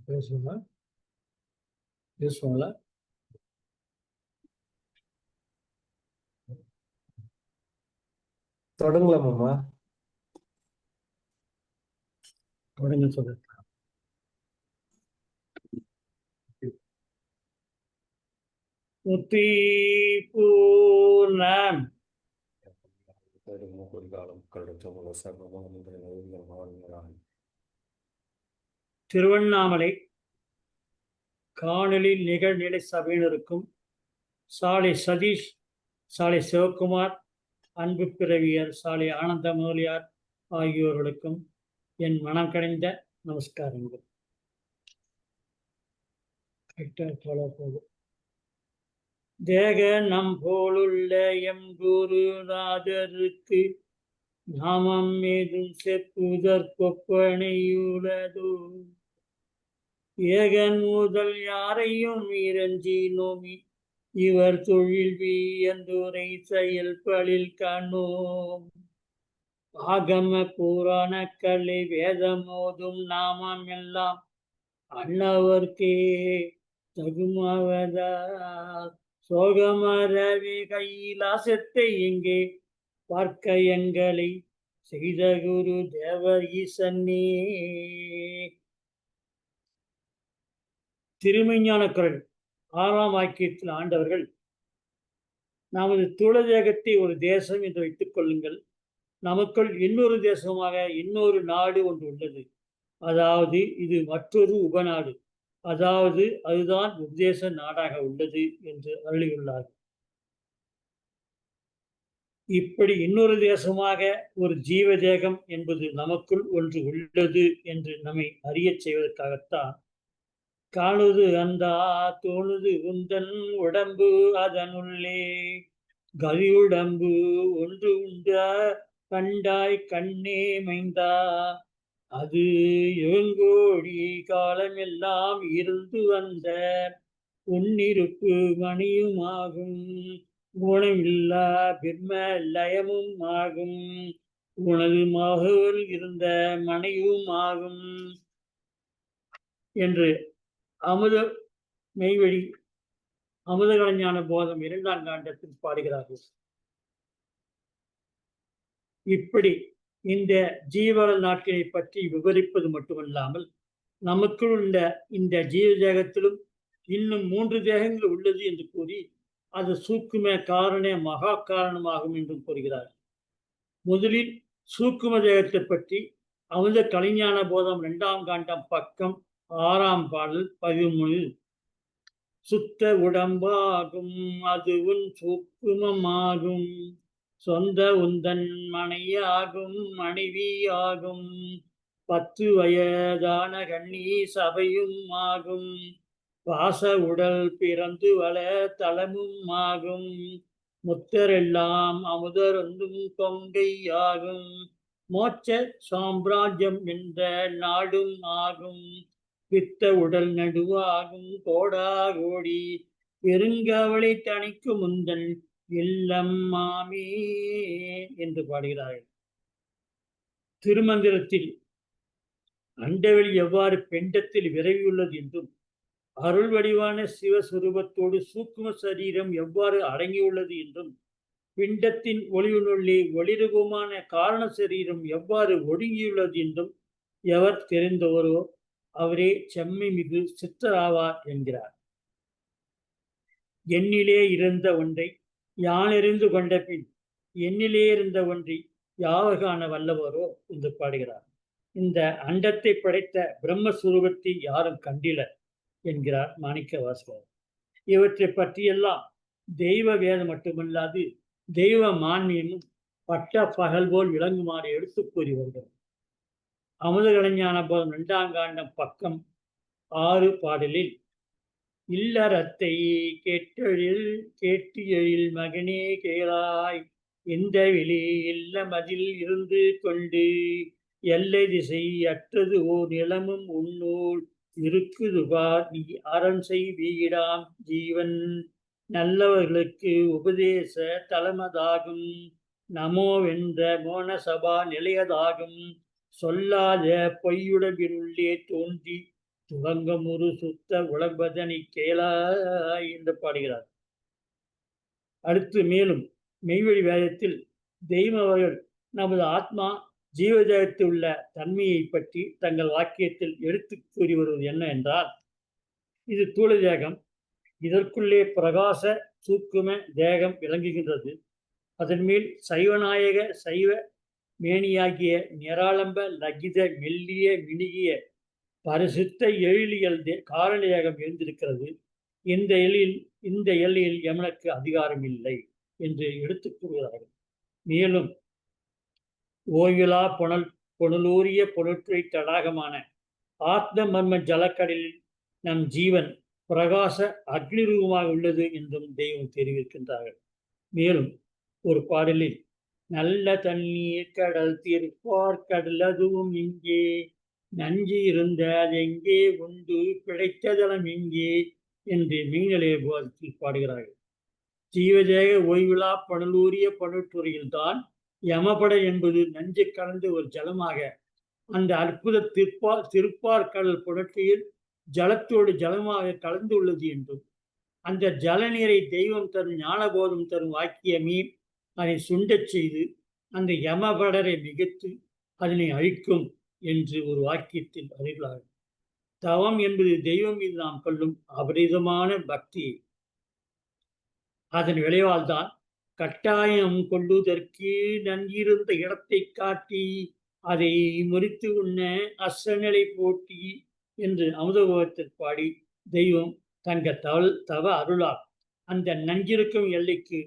பேசுங்களா? பேசுவாங்களா? தொடங்கலாமாம்மா? தொடங்க சொல்ல. பூர்ணம் திருவண்ணாமலை காணொலி நிகழ்நிலை சபையினருக்கும் சாலை சதீஷ், சாலை சிவகுமார், அன்பு பிறவியர் சாலை ஆனந்த முதலியார் ஆகியோர்களுக்கும் என் மனம் கடைந்த நமஸ்காரங்கள். தேக நம் போலுள்ள எம் குருநாதருக்கு நாமம் ஏதும் செப்புதற்கொப்பனையுள்ளதோ ஏகன் முதல் யாரையும் இறஞ்சி நோமி இவர் தொழில் வியந்துரை செயல்பலில் காணோம். ஆகம புராண கலை வேதமோதும் நாமம் எல்லாம் அன்னவர்க்கே தகுமாவதா சோகமரவி கைலாசத்தை இங்கே பார்க்க எங்களை செய்த குரு தேவர் ஈசன்னே. திருமெஞ்ஞான குரல் 6ஆம் வாக்கியத்தில் ஆண்டவர்கள், நமது தூளதேகத்தை ஒரு தேசம் என்று வைத்துக் கொள்ளுங்கள், நமக்குள் இன்னொரு தேசமாக இன்னொரு நாடு ஒன்று உள்ளது, அதாவது இது மற்றொரு உபநாடு, அதாவது அதுதான் உபதேச நாடாக உள்ளது என்று அருளியுள்ளார். இப்படி இன்னொரு தேசமாக ஒரு ஜீவ தேகம் என்பது நமக்குள் ஒன்று உள்ளது என்று நம்மை அறிய செய்வதற்காகத்தான் காணுது அந்தா தோணுது உந்தன் உடம்பு அதனுள்ளே கதியுடம்பு ஒன்று உண்ட கண்டாய் கண்ணே மைந்தா அது யுகங்கோடி காலமெல்லாம் இருந்து வந்த உன்னிருப்பு மணியுமாகும் குணமில்லா பிரம்ம லயமும் ஆகும் உனது மகள் இருந்த மனையும் ஆகும் என்று அமுத மெய்வழி அமுதகலஞான போதம் 2ஆம் காண்டத்தில் பாடுகிறார்கள். இப்படி இந்த ஜீவன நாட்களை பற்றி விவரிப்பது மட்டுமல்லாமல் நமக்குள் உள்ள இந்த ஜீவ தேகத்திலும் இன்னும் 3 தேகங்கள் உள்ளது என்று கூறி அது சூக்கும காரண மகா காரணமாகும் என்றும் கூறுகிறார். முதலில் சூக்கும தேகத்தை பற்றி அமுத கலைஞான போதம் 2ஆம் காண்டம் பக்கம் 6ஆம் பாடல் 13 சுத்த உடம்பாகும் அது உன் சூக்குமமாகும் சொந்த உந்தன் மனையாகும் மனைவியாகும் 10 வயதான கண்ணி சபையும் ஆகும் வாச உடல் பிறந்து வள தலமும் ஆகும் முத்தரெல்லாம் அமுதரொன்றும் கொங்கையாகும் மோட்ச சாம்ராஜ்யம் என்ற நாடும் ஆகும் வித்த உடல் நடுவாகும் கோடா கோடி பெருங்கவளை தணிக்கு முந்தன் இல்லம் மாமே என்று பாடுகிறார்கள். திருமந்திரத்தில் அண்டவெளி எவ்வாறு பெண்டத்தில் விரைவியுள்ளது என்றும் அருள் வடிவான சிவஸ்வரூபத்தோடு சூக்கும சரீரம் எவ்வாறு அடங்கியுள்ளது என்றும் பிண்டத்தின் ஒளிவினுள்ளே ஒளிரூபமான காரண சரீரம் எவ்வாறு ஒடுங்கியுள்ளது என்றும் எவர் தெரிந்தவரோ அவரே செம்மை மிகு சித்தராவார் என்கிறார். எண்ணிலே இருந்த ஒன்றை யானறிந்து கொண்ட பின் எண்ணிலே இருந்த ஒன்றை யாவர் காண வல்லவரோ என்று பாடுகிறார். இந்த அண்டத்தை படைத்த பிரம்மஸ்வரூபத்தை யாரும் கண்டிலர் என்கிறார் மாணிக்க வாசகர். இவற்றை பற்றியெல்லாம் தெய்வ வேதம் மட்டுமல்லாது தெய்வ மான்மியமும் பட்ட பகல் போல் விளங்குமாறு எடுத்து கூறி வருகிறது. அமுத கலைஞான போதம் 2ஆம் காண்டம் பக்கம் 6 பாடலில் இல்லறத்தை கேட்டு எழில் மகனே கேளாய் இந்த வெளி இல்லமதில் இருந்து கொண்டு எல்லை திசை அற்றது ஓர் நிலமும் உன்னூல் இருக்குதுபார் நீ அரண் செய் வீடாம் ஜீவன் நல்லவர்களுக்கு உபதேச தலமதாகும். நமோவென்ற மோன சபா நிலையதாகும். சொல்லாத பொய்யுடம்பினுள்ளே தோன்றி துவங்கமுறு சுத்த உலகதனை கேளாய் என்று பாடுகிறார். அடுத்து மேலும் மெய்வழி வேதத்தில் தெய்வம் அவர்கள் நமது ஆத்மா ஜீவதேகத்தில் உள்ள தன்மையை பற்றி தங்கள் வாக்கியத்தில் எடுத்து கூறி வருவது என்ன என்றால், இது தூள தேகம், இதற்குள்ளே பிரகாச சூக்கும தேகம் விளங்குகின்றது. அதன் மேல் சைவநாயக சைவ மேனியாகிய நிராளம்ப லகித மெல்லிய மினுகிய பரிசுத்த எழிலியல் காரண தேகம் எழுந்திருக்கிறது. இந்த எல்லையில் எமனுக்கு அதிகாரம் இல்லை என்று எடுத்துக் கூறுகிறார்கள். மேலும் ஓய்விலா பொனலூரிய பொருட்றை தடாகமான ஆத்ம மர்ம ஜலக்கடலில் நம் ஜீவன் பிரகாச அக்னி ரூபமாக உள்ளது என்றும் தெய்வம் தெரிவிக்கின்றார்கள். மேலும் ஒரு பாடலில் நல்ல தண்ணீர் கடல் தீர்ப்பார் கடல் அதுவும் இங்கே, நஞ்சு இருந்த அதெங்கே உண்டு பிழைத்ததலம் எங்கே என்று மீன்நிலைய போதத்தில் பாடுகிறார்கள். ஜீவதேக ஓய்விலா பணலூரிய பணுத்துறையில்தான் யமபட என்பது நஞ்சு கலந்து ஒரு ஜலமாக அந்த அற்புத திருப்பார் கடல் புணர்ச்சியில் ஜலத்தோடு ஜலமாக கலந்து உள்ளது என்றும், அந்த ஜல நீரை தெய்வம் தரும் ஞானபோதம் தரும் வாக்கியமே அதை சுண்டச் செய்து அந்த யமபடரை மிகுத்து அதனை அழிக்கும் என்று ஒரு வாக்கியத்தில் அறிகிறார்கள். தவம் என்பது தெய்வம் மீது நாம் கொள்ளும் அபரிதமான பக்தி. அதன் விளைவால்தான் கட்டாயம் கொள்ளுதற்கு நன்கிருந்த இடத்தை காட்டி அதை முறித்து உண்ண அசநிலை போட்டி என்று அமுதபோகத்தில் பாடி தெய்வம் தவ அருளால் அந்த நஞ்சிருக்கும் எல்லைக்கு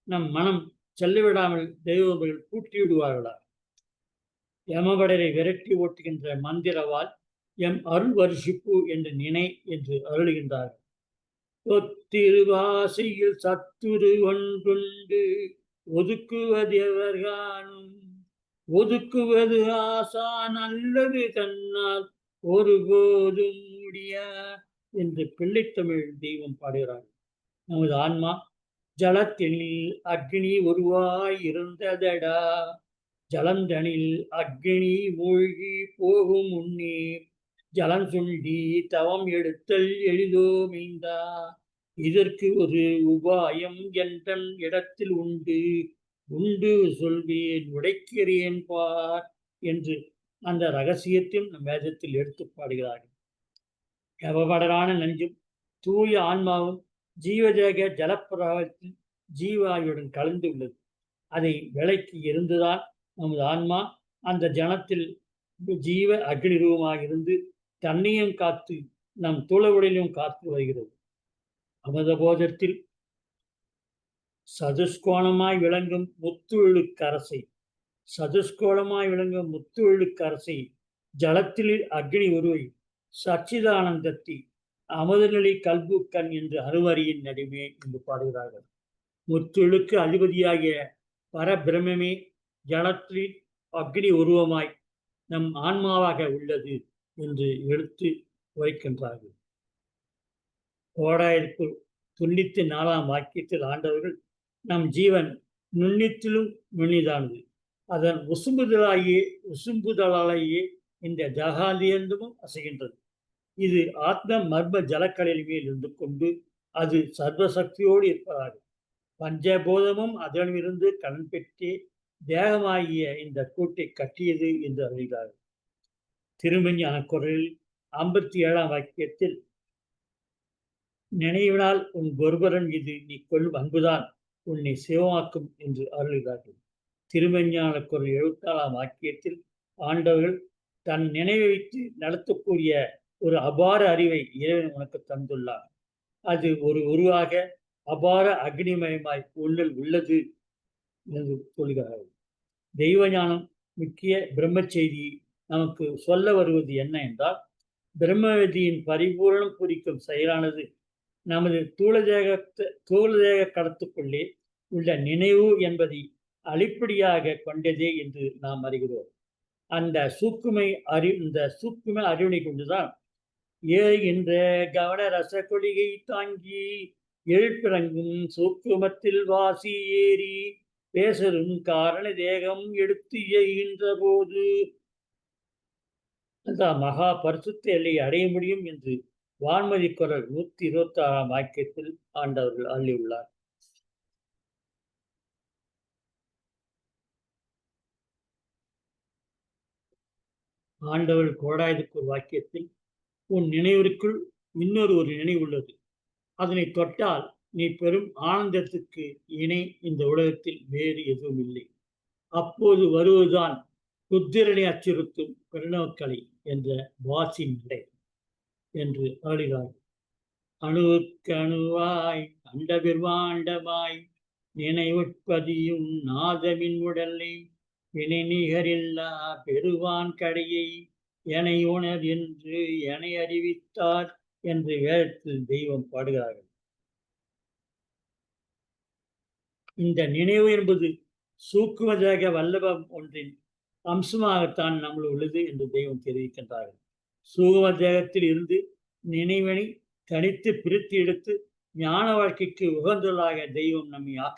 நம் மனம் செல்லவிடாமல் தெய்வங்கள் பூட்டிவிடுவார்களா. யமபடரை விரட்டி ஓட்டுகின்ற மந்திரவால் எம் அருள் வருஷிப்பு என்று நினை என்று அருளுகின்றார்கள். ஒத்திருவாசையில் சத்துரு ஒன்றுண்டு ஒதுக்குவதெவர்கானும், ஒதுக்குவது ஆசா நல்லது தன்னால் ஒருபோதும் முடியா என்று பிள்ளைத்தமிழ் தெய்வம் பாடுகிறார். நமது ஆன்மா ஜலத்தெனில் அக்னி உருவாய் இருந்ததடா, ஜலந்தனில் அக்னி மூழ்கி போகும் முன்னே, ஜலம் சுண்டி தவம் எடுத்தல் எளிதோ மீந்தா, இதற்கு ஒரு உபாயம் என்ற இடத்தில் உண்டு, உண்டு சொல்வேன் உடைக்கிறேன் பார் என்று அந்த ரகசியத்தையும் நம் வேதத்தில் எடுத்து பாடுகிறார்கள். யமபடரான நஞ்சும் தூய ஆன்மாவும் ஜீவதேக ஜலப்பிரவாகத்தில் ஜீவாயுடன் கலந்து உள்ளது. அதை விலக்கி இருந்துதான் நமது ஆன்மா அந்த ஜனத்தில் ஜீவ அக்னி ரூபமாக இருந்து தன்னையும் காத்து நம் தூளவுடலையும் காத்து வருகிறது. அமதபோதத்தில் சதுஷ்கோணமாய் விளங்கும் முத்துழுக்கரசை, சதுஷ்கோணமாய் விளங்கும் முத்துழுக்கரசை ஜலத்தில் அக்னி உருவை சச்சிதானந்தத்தை அமுதநிலை கல்புக்கண் என்று அருவரியின் நடுமே என்று பாடுகிறார்கள். முத்துழுக்கு அதிபதியாகிய பரபிரமே ஜலத்தில் அக்னி உருவமாய் நம் ஆன்மாவாக உள்ளது என்று எடுத்து வைக்கின்றார்கள். 9094 வாக்கியத்தில் ஆண்டவர்கள் நம் ஜீவன் நுண்ணித்திலும் நுண்ணிதானது, அதன் உசும்புதலாலேயே இந்த ஜகாந்தியந்தமும் அசைகின்றது. இது ஆத்ம மர்ம ஜலக்கடலில் மேல் இருந்து கொண்டு அது சர்வசக்தியோடு இருப்பதாக பஞ்சபோதமும் அதனிலிருந்து கடன் பெற்றே தேகமாகிய இந்த கூட்டை கட்டியது என்று அறிகிறார்கள். திருமஞான குரலில் 57ஆம் வாக்கியத்தில் நினைவினால் உன் குருபரன் இது நீ கொள்ளும் அன்புதான் உன்னை சிவமாக்கும் என்று அருள்கிறார்கள். திருமஞான குரல் 74ஆம் வாக்கியத்தில் ஆண்டவர்கள் தன் நினைவை வைத்து நடத்தக்கூடிய ஒரு அபார அறிவை இறைவன் உனக்கு தந்துள்ளார். அது ஒரு உருவாக அபார அக்னிமயமாய் உள்ளல் உள்ளது என்று சொல்கிறார்கள். தெய்வ ஞானம் முக்கிய பிரம்ம செய்தி நமக்கு சொல்ல வருவது என்ன என்றால், பிரம்மவதியின் பரிபூரணம் குறிக்கும் செயலானது நமது தூளதேக கடத்துக்குள்ளே உள்ள நினைவு என்பதை அடிப்படையாக கொண்டதே என்று நாம் அறிகிறோம். அந்த சூக்குமை அறிவினை கொண்டுதான் ஏறுகின்ற கவன ரச கொள்கை தாங்கி எழுப்பிறங்கும் சூக்குமத்தில் வாசி ஏறி பேசரும் காரண தேகம் எடுத்து இயகின்ற போது அதான் மகா பரிசுத்த எல்லையை அடைய முடியும் என்று வான்மதி குரல் 126ஆம் வாக்கியத்தில் ஆண்டவர்கள் அள்ளியுள்ளார். ஆண்டவர் கோடாயுதற்கு ஒரு வாக்கியத்தில், உன் நினைவிற்குள் இன்னொரு நினைவு உள்ளது, அதனை தொட்டால் நீ பெரும் ஆனந்தத்துக்கு இணை இந்த உலகத்தில் வேறு எதுவும் இல்லை. அப்போது வருவதுதான் புத்திரனை அச்சுறுத்தும் பெருநோக்கலை என்ற வாசி நிலை என்று அருளினார். அணுவுக்கு அணுவாய் அண்ட பிரம்மாண்டமாய் நினைவுட்பதியும் நாதமின் உடலை வினை நிகரில்லா பெருவான் கடையை எனை உணர் என்று எனை அறிவித்தார் என்று வேதத்தில் தெய்வம் பாடுகிறார்கள். இந்த நினைவு என்பது சூக்குமதேக வல்லபம் ஒன்றின் அம்சமாகத்தான் நம்மள் உள்ளது என்று தெய்வம் தெரிவிக்கின்றார்கள். சூக்கும தேகத்தில் இருந்து நினைவினை தனித்து பிரித்து எடுத்து ஞான வாழ்க்கைக்கு உகந்ததாக தெய்வம் நம்மை